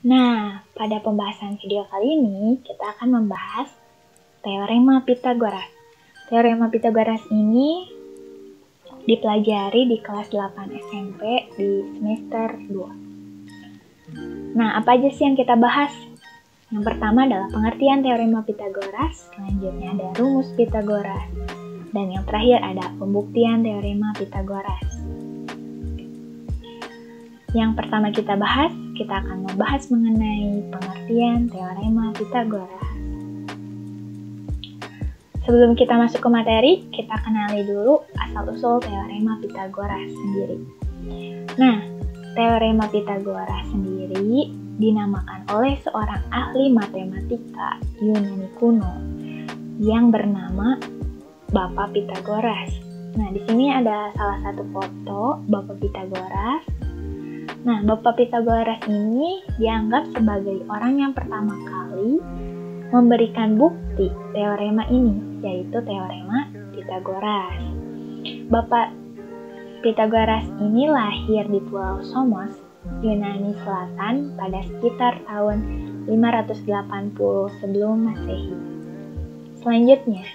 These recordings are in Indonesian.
Nah, pada pembahasan video kali ini, kita akan membahas teorema Pythagoras. Teorema Pythagoras ini dipelajari di kelas 8 SMP di semester 2. Nah, apa aja sih yang kita bahas? Yang pertama adalah pengertian teorema Pythagoras, selanjutnya ada rumus Pythagoras, dan yang terakhir ada pembuktian teorema Pythagoras. Yang pertama kita bahas, kita akan membahas mengenai pengertian teorema Pythagoras. Sebelum kita masuk ke materi, kita kenali dulu asal-usul teorema Pythagoras sendiri. Nah, teorema Pythagoras sendiri dinamakan oleh seorang ahli matematika Yunani kuno yang bernama Bapak Pythagoras. Nah, di sini ada salah satu foto Bapak Pythagoras. Nah, Bapak Pythagoras ini dianggap sebagai orang yang pertama kali memberikan bukti teorema ini, yaitu teorema Pythagoras. Bapak Pythagoras ini lahir di Pulau Samos, Yunani Selatan pada sekitar tahun 580 sebelum Masehi. Selanjutnya,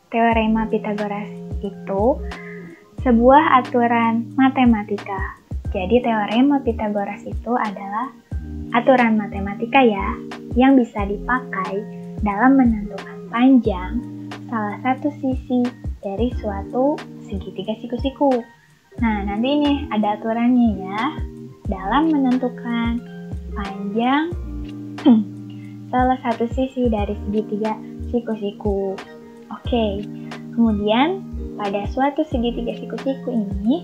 teorema Pythagoras itu sebuah aturan matematika. Jadi teorema Pythagoras itu adalah aturan matematika ya, yang bisa dipakai dalam menentukan panjang salah satu sisi dari suatu segitiga siku-siku. Nah, nanti ini ada aturannya ya, dalam menentukan panjang salah satu sisi dari segitiga siku-siku. Oke, kemudian pada suatu segitiga siku-siku ini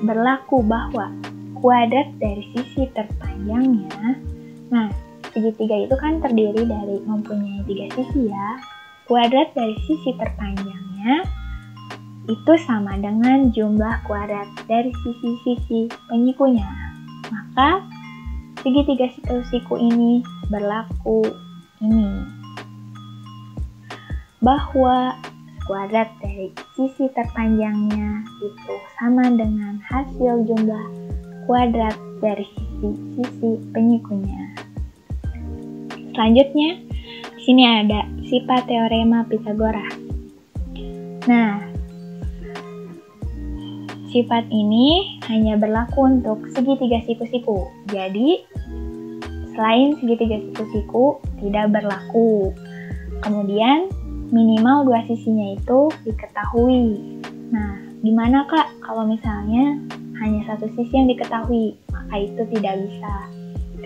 berlaku bahwa kuadrat dari sisi terpanjangnya, nah segitiga itu kan terdiri dari mempunyai 3 sisi ya, kuadrat dari sisi terpanjangnya itu sama dengan jumlah kuadrat dari sisi-sisi penyikunya. Maka segitiga siku-siku ini berlaku ini, bahwa kuadrat dari sisi terpanjangnya itu sama dengan hasil jumlah kuadrat dari sisi penyikunya. Selanjutnya, di sini ada sifat teorema Pythagoras. Nah, sifat ini hanya berlaku untuk segitiga siku-siku. Jadi, selain segitiga siku-siku tidak berlaku. Kemudian, minimal 2 sisinya itu diketahui. Nah, gimana Kak kalau misalnya hanya satu sisi yang diketahui? Maka itu tidak bisa,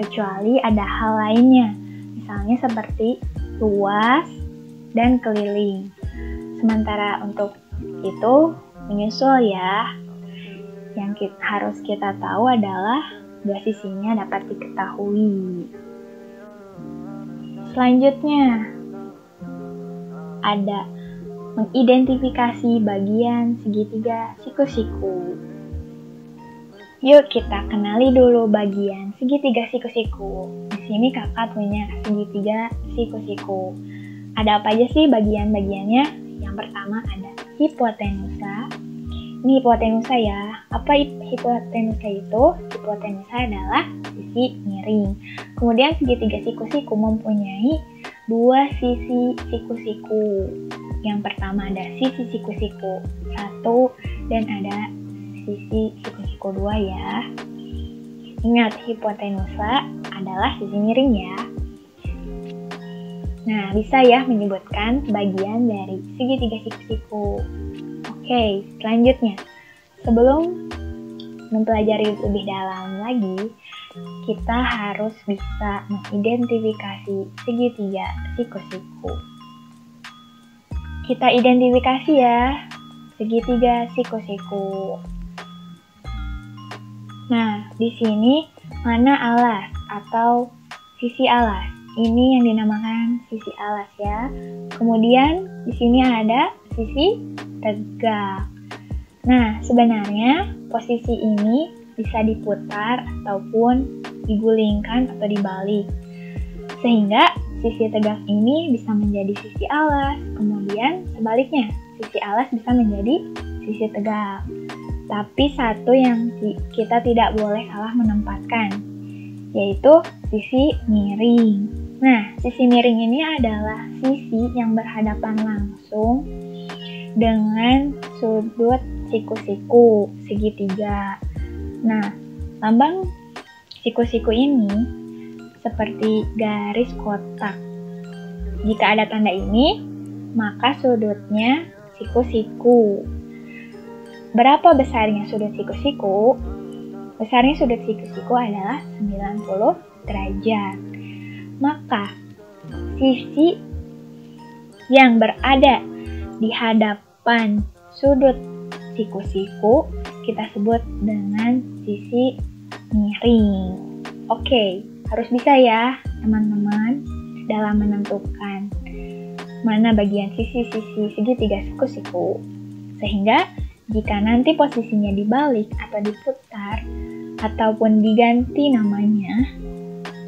kecuali ada hal lainnya, misalnya seperti luas dan keliling. Sementara untuk itu menyusul ya, yang harus kita tahu adalah 2 sisinya dapat diketahui. Selanjutnya ada mengidentifikasi bagian segitiga siku-siku. Yuk kita kenali dulu bagian segitiga siku-siku. Di sini kakak punya segitiga siku-siku. Ada apa aja sih bagian-bagiannya? Yang pertama ada hipotenusa. Ini hipotenusa ya. Apa hipotenusa itu? Hipotenusa adalah sisi miring. Kemudian segitiga siku-siku mempunyai 2 sisi siku-siku. Yang pertama ada sisi siku-siku 1 dan ada sisi siku-siku 2 ya. Ingat, hipotenusa adalah sisi miring ya. Nah, bisa ya menyebutkan bagian dari segitiga siku-siku. Oke, selanjutnya, sebelum mempelajari lebih dalam lagi, kita harus bisa mengidentifikasi segitiga siku-siku. Kita identifikasi ya, segitiga siku-siku. Nah, di sini mana alas atau sisi alas? Ini yang dinamakan sisi alas ya. Kemudian di sini ada sisi tegak. Nah, sebenarnya posisi ini bisa diputar ataupun digulingkan atau dibalik, sehingga sisi tegak ini bisa menjadi sisi alas, kemudian sebaliknya sisi alas bisa menjadi sisi tegak. Tapi satu yang kita tidak boleh salah menempatkan, yaitu sisi miring. Nah, sisi miring ini adalah sisi yang berhadapan langsung dengan sudut siku-siku segitiga. Nah, lambang siku-siku ini seperti garis kotak. Jika ada tanda ini, maka sudutnya siku-siku. Berapa besarnya sudut siku-siku? Besarnya sudut siku-siku adalah 90 derajat. Maka sisi yang berada di hadapan sudut siku-siku kita sebut dengan sisi miring. Oke, harus bisa ya teman-teman dalam menentukan mana bagian sisi-sisi segitiga siku-siku. Sehingga jika nanti posisinya dibalik atau diputar ataupun diganti namanya,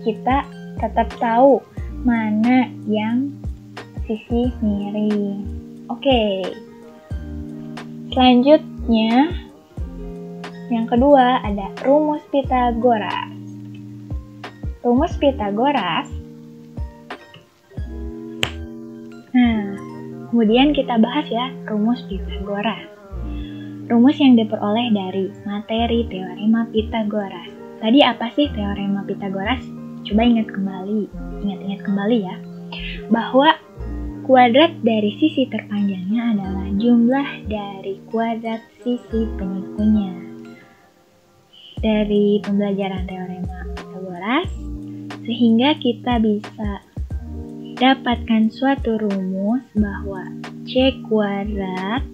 kita tetap tahu mana yang sisi miring. Oke. Selanjutnya, yang kedua ada rumus Pythagoras. Rumus Pythagoras. Nah, kemudian kita bahas ya rumus Pythagoras. Rumus yang diperoleh dari materi teorema Pythagoras. Tadi apa sih teorema Pythagoras? Coba ingat kembali ya. Bahwa kuadrat dari sisi terpanjangnya adalah jumlah dari kuadrat sisi penyikunya. Dari pembelajaran teorema Pythagoras, sehingga kita bisa dapatkan suatu rumus bahwa C kuadrat.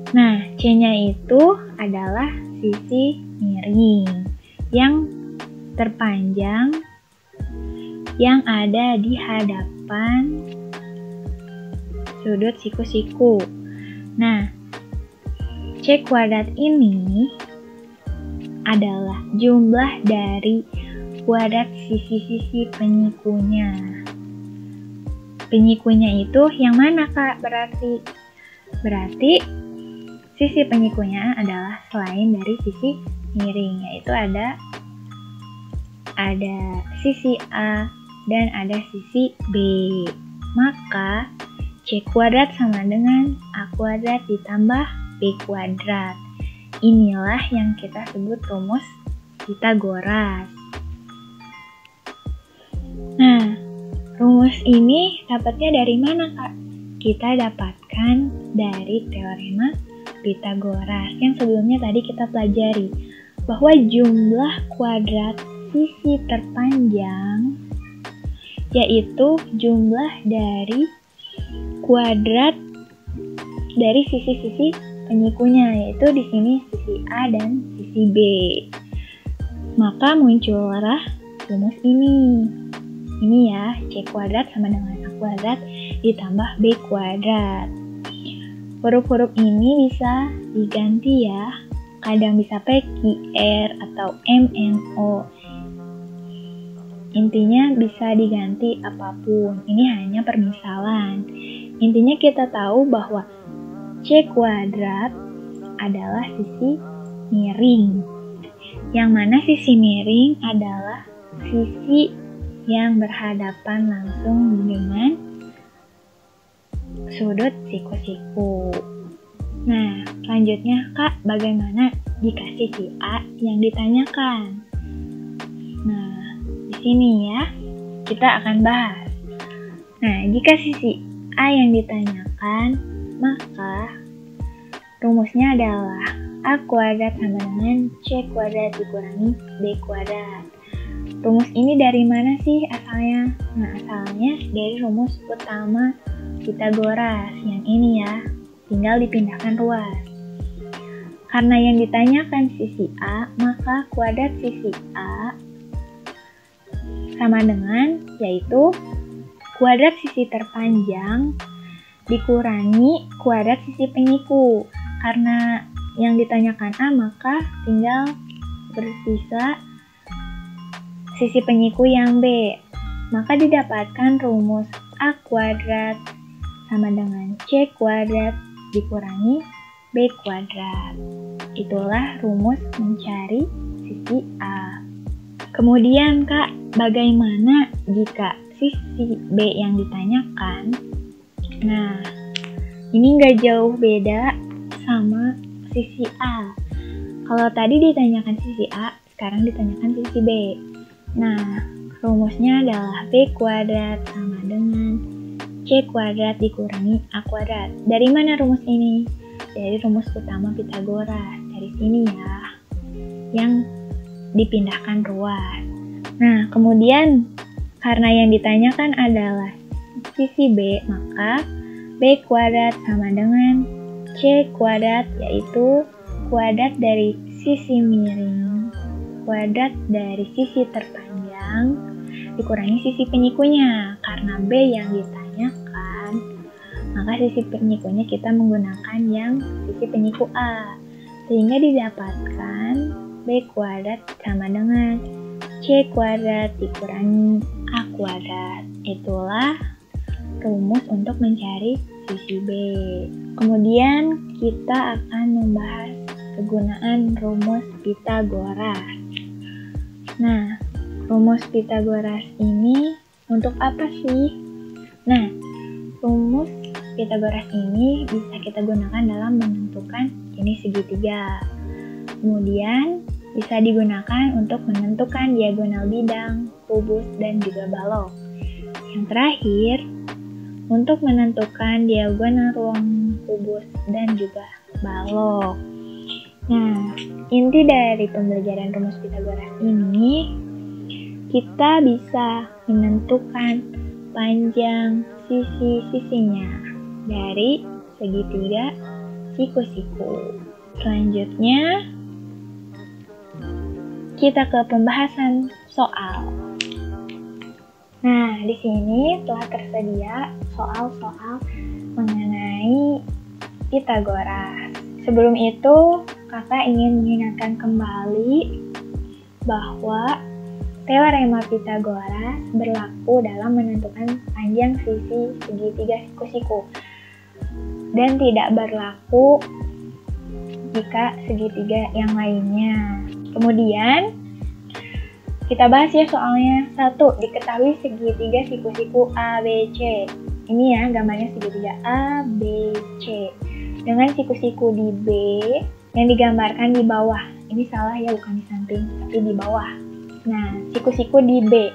Nah, C-nya itu adalah sisi miring yang terpanjang yang ada di hadapan sudut siku-siku. Nah, C kuadrat ini adalah jumlah dari kuadrat sisi-sisi penyikunya. Penyikunya itu yang mana, Kak? Berarti sisi penyikunya adalah selain dari sisi miring, yaitu ada sisi A dan ada sisi B. Maka C kuadrat sama dengan A kuadrat ditambah B kuadrat. Inilah yang kita sebut rumus Pythagoras. Nah, rumus ini dapatnya dari mana, Kak? Kita dapatkan dari teorema Pythagoras yang sebelumnya tadi kita pelajari, bahwa jumlah kuadrat sisi terpanjang yaitu jumlah dari kuadrat dari sisi-sisi penyikunya, yaitu di sini sisi A dan sisi B. Maka muncullah rumus ini. Ini ya, C kuadrat sama dengan A kuadrat ditambah B kuadrat. Huruf-huruf ini bisa diganti ya, kadang bisa PQR atau MNO. Intinya bisa diganti apapun, ini hanya permisalan. Intinya kita tahu bahwa C kuadrat adalah sisi miring, yang mana sisi miring adalah sisi yang berhadapan langsung dengan sudut siku-siku. Nah, selanjutnya Kak, bagaimana jika sisi A yang ditanyakan? Nah, di sini ya, kita akan bahas. Nah, jika sisi A yang ditanyakan, maka rumusnya adalah A kuadrat sama dengan C kuadrat dikurangi B kuadrat. Rumus ini dari mana sih asalnya? Nah, asalnya dari rumus utama Pythagoras yang ini ya, tinggal dipindahkan ruas. Karena yang ditanyakan sisi A, maka kuadrat sisi A sama dengan, yaitu kuadrat sisi terpanjang dikurangi kuadrat sisi penyiku. Karena yang ditanyakan A, maka tinggal bersisa sisi penyiku yang B. Maka didapatkan rumus A kuadrat sama dengan C kuadrat dikurangi B kuadrat. Itulah rumus mencari sisi A. Kemudian Kak, bagaimana jika sisi B yang ditanyakan? Nah, ini nggak jauh beda sama sisi A. Kalau tadi ditanyakan sisi A, sekarang ditanyakan sisi B. Nah, rumusnya adalah B kuadrat sama dengan C kuadrat dikurangi A kuadrat. Dari mana rumus ini? Dari rumus utama Pitagoras. Dari sini ya, yang dipindahkan ruas. Nah, kemudian karena yang ditanyakan adalah sisi B, maka B kuadrat sama dengan C kuadrat, yaitu kuadrat dari sisi miring, kuadrat dari sisi terpanjang, dikurangi sisi penyikunya. Karena B yang ditanyakan, maka sisi penyikunya kita menggunakan yang sisi penyiku A. Sehingga didapatkan B kuadrat sama dengan C kuadrat dikurangi A kuadrat. Itulah rumus untuk mencari sisi B. Kemudian kita akan membahas kegunaan rumus Pitagoras. Nah, rumus Pitagoras ini untuk apa sih? Nah, rumus Pitagoras ini bisa kita gunakan dalam menentukan jenis segitiga. Kemudian bisa digunakan untuk menentukan diagonal bidang, kubus, dan juga balok. Yang terakhir, untuk menentukan diagonal ruang kubus dan juga balok. Nah, inti dari pembelajaran rumus Pitagoras ini, kita bisa menentukan panjang sisi-sisinya dari segitiga siku-siku. Selanjutnya, kita ke pembahasan soal. Nah, di sini telah tersedia soal-soal mengenai Pitagoras. Sebelum itu, kakak ingin mengingatkan kembali bahwa teorema Pitagoras berlaku dalam menentukan panjang sisi segitiga siku-siku dan tidak berlaku jika segitiga yang lainnya. Kemudian kita bahas ya soalnya. 1. Diketahui segitiga siku-siku A, B, C. Ini ya gambarnya segitiga A, B, C. Dengan siku-siku di B yang digambarkan di bawah. Ini salah ya, bukan di samping, tapi di bawah. Nah, siku-siku di B.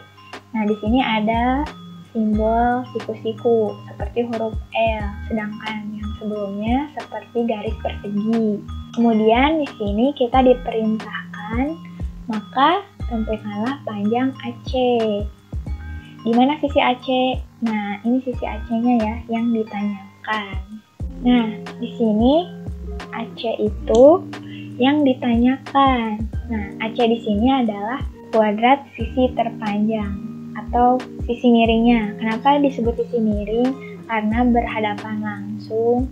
Nah, di sini ada simbol siku-siku seperti huruf L, sedangkan yang sebelumnya seperti garis persegi. Kemudian di sini kita diperintahkan, maka tentukanlah panjang AC. Di mana sisi AC? Nah, ini sisi AC-nya ya yang ditanyakan. Nah, di sini AC itu yang ditanyakan. Nah, AC di sini adalah kuadrat sisi terpanjang atau sisi miringnya. Kenapa disebut sisi miring? Karena berhadapan langsung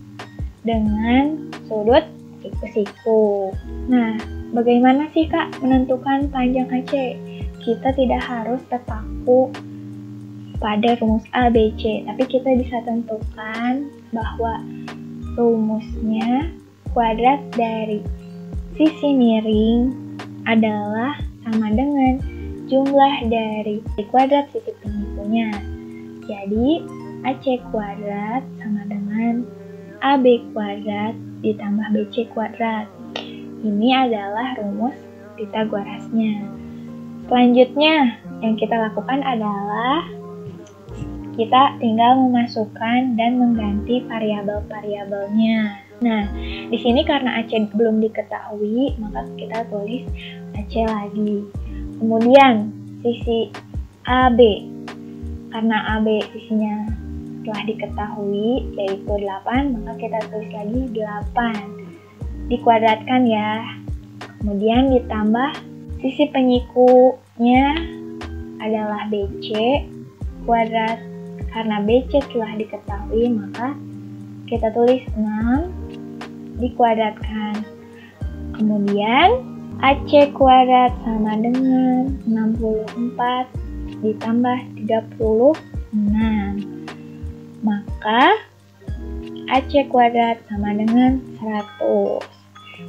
dengan sudut siku-siku. Nah, bagaimana sih Kak menentukan panjang AC? Kita tidak harus terpaku pada rumus A, B, C, tapi kita bisa tentukan bahwa rumusnya kuadrat dari sisi miring adalah sama dengan jumlah dari kuadrat sisi penyikunya. Jadi, AC kuadrat sama dengan AB kuadrat ditambah BC kuadrat. Ini adalah rumus Pitagorasnya. Selanjutnya, yang kita lakukan adalah kita tinggal memasukkan dan mengganti variabel-variabelnya. Nah, di sini karena AC belum diketahui, maka kita tulis AC lagi. Kemudian, sisi AB. Karena AB sisinya telah diketahui, yaitu 8, maka kita tulis lagi 8. Dikuadratkan ya. Kemudian ditambah sisi penyikunya adalah BC kuadrat. Karena BC telah diketahui, maka kita tulis 6 dikuadratkan. Kemudian AC kuadrat sama dengan 64 ditambah 36. Maka AC kuadrat sama dengan 100.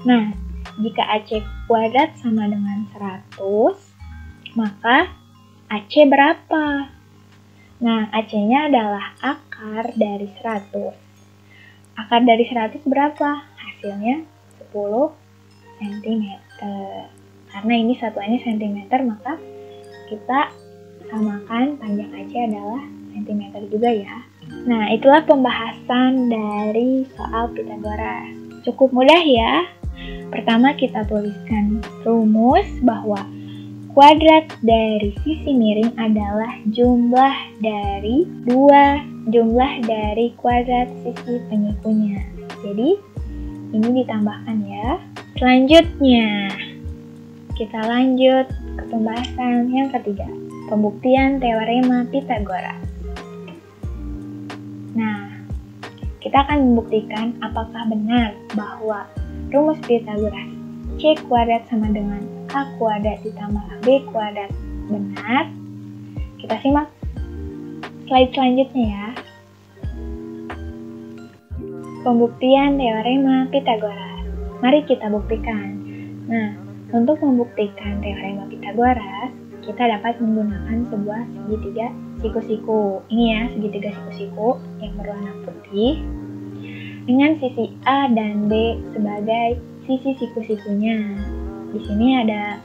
Nah, jika AC kuadrat sama dengan 100, maka AC berapa? Nah, AC-nya adalah akar dari 100. Akar dari 100 berapa? Hasilnya 10 cm. Karena ini satuannya cm, maka kita samakan panjang AC adalah cm juga ya. Nah, itulah pembahasan dari soal Pythagoras. Cukup mudah ya. Pertama kita tuliskan rumus bahwa kuadrat dari sisi miring adalah jumlah dari kuadrat sisi penyikunya. Jadi, ini ditambahkan ya. Selanjutnya, kita lanjut ke pembahasan yang ketiga, pembuktian teorema Pythagoras. Nah, kita akan membuktikan apakah benar bahwa rumus Pythagoras C kuadrat sama dengan A kuadrat ditambah B kuadrat benar. Kita simak slide selanjutnya ya. Pembuktian teorema Pythagoras. Mari kita buktikan. Nah, untuk membuktikan teorema Pythagoras, kita dapat menggunakan sebuah segitiga siku-siku. Ini ya, segitiga siku-siku yang berwarna putih dengan sisi A dan B sebagai sisi siku-sikunya. Di sini ada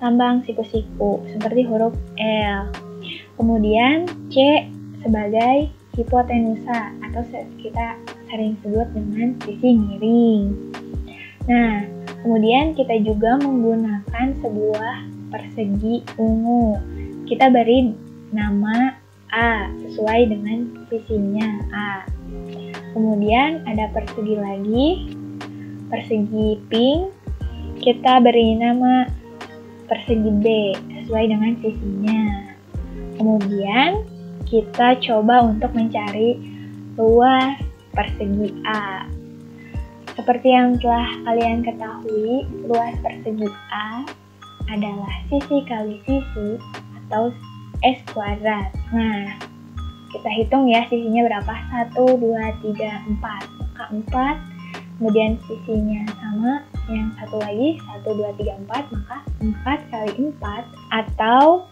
lambang siku-siku seperti huruf L. Kemudian C sebagai hipotenusa atau kita sering sebut dengan sisi miring. Nah, kemudian kita juga menggunakan sebuah persegi ungu. Kita beri nama A sesuai dengan sisinya A. Kemudian ada persegi lagi, persegi pink, kita beri nama persegi B sesuai dengan sisinya. Kemudian kita coba untuk mencari luas persegi A. Seperti yang telah kalian ketahui, luas persegi A adalah sisi kali sisi atau S kuadrat. Nah, kita hitung ya sisinya berapa? 1, 2, 3, 4. Maka 4, kemudian sisinya sama, yang satu lagi 1, 2, 3, 4, maka 4 kali 4 atau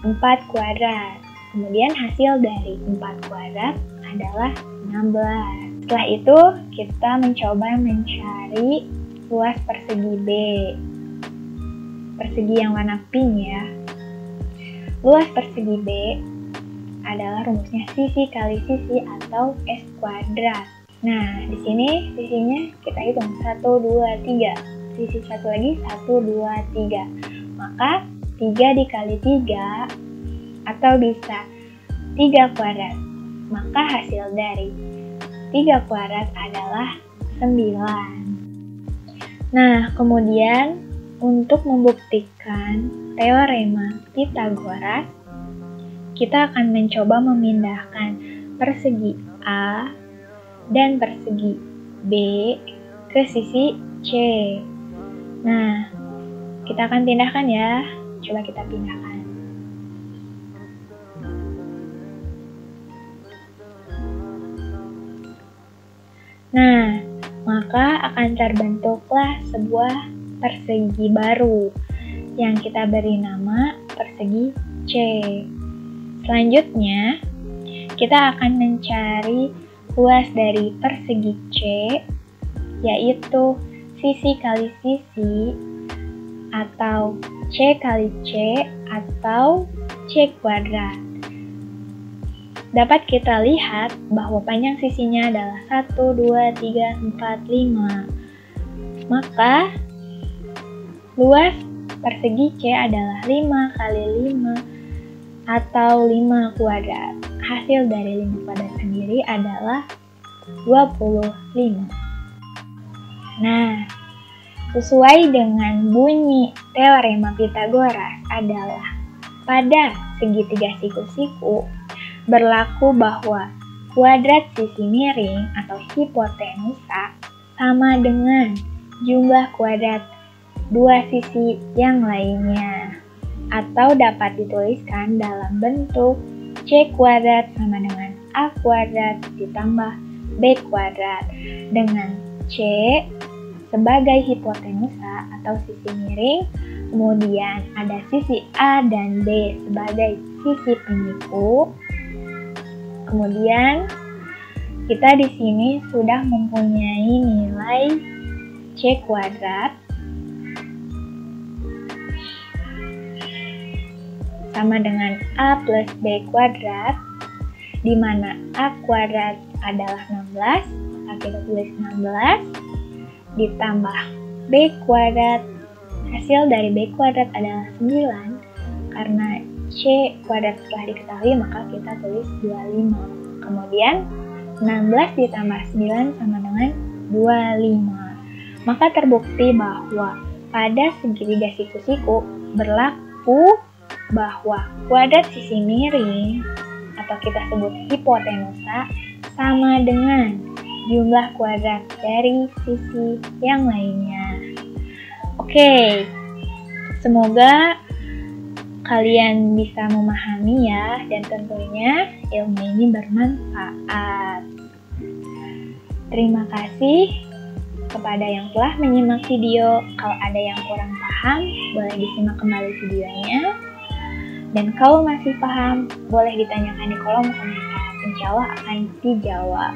4 kuadrat. Kemudian hasil dari 4 kuadrat adalah 16. Setelah itu kita mencoba mencari luas persegi B. Persegi yang warna pink ya. Luas persegi B adalah rumusnya sisi kali sisi atau S kuadrat. Nah, di sini sisinya kita hitung 1, 2, 3. Sisi satu lagi 1, 2, 3. Maka 3 dikali 3 atau bisa 3 kuadrat. Maka hasil dari 3 kuadrat adalah 9. Nah, kemudian untuk membuktikan teorema Pythagoras, kita akan mencoba memindahkan persegi A dan persegi B ke sisi C. Nah, kita akan pindahkan ya. Coba kita pindahkan. Nah, maka akan terbentuklah sebuah persegi baru yang kita beri nama persegi C. Selanjutnya, kita akan mencari luas dari persegi C, yaitu sisi kali sisi, atau C kali C, atau C kuadrat. Dapat kita lihat bahwa panjang sisinya adalah 1, 2, 3, 4, 5. Maka, luas persegi C adalah 5 kali 5 atau 5 kuadrat. Hasil dari 5 kuadrat sendiri adalah 25. Nah, sesuai dengan bunyi teorema Pythagoras adalah pada segitiga siku-siku berlaku bahwa kuadrat sisi miring atau hipotenusa sama dengan jumlah kuadrat dua sisi yang lainnya, atau dapat dituliskan dalam bentuk C kuadrat sama dengan A kuadrat ditambah B kuadrat dengan C sebagai hipotenusa atau sisi miring, kemudian ada sisi A dan B sebagai sisi penyiku. Kemudian kita di sini sudah mempunyai nilai C kuadrat sama dengan A plus B kuadrat, di mana A kuadrat adalah 16, maka kita tulis 16, ditambah B kuadrat, hasil dari B kuadrat adalah 9, karena C kuadrat setelah diketahui maka kita tulis 25. Kemudian 16 ditambah 9 sama dengan 25. Maka terbukti bahwa pada segitiga siku-siku berlaku bahwa kuadrat sisi miring atau kita sebut hipotenusa sama dengan jumlah kuadrat dari sisi yang lainnya. Oke, semoga kalian bisa memahami ya, dan tentunya ilmu ini bermanfaat. Terima kasih kepada yang telah menyimak video. Kalau ada yang kurang paham, boleh disimak kembali videonya. Dan kalau masih paham, boleh ditanyakan di kolom komentar. Insya Allah akan dijawab.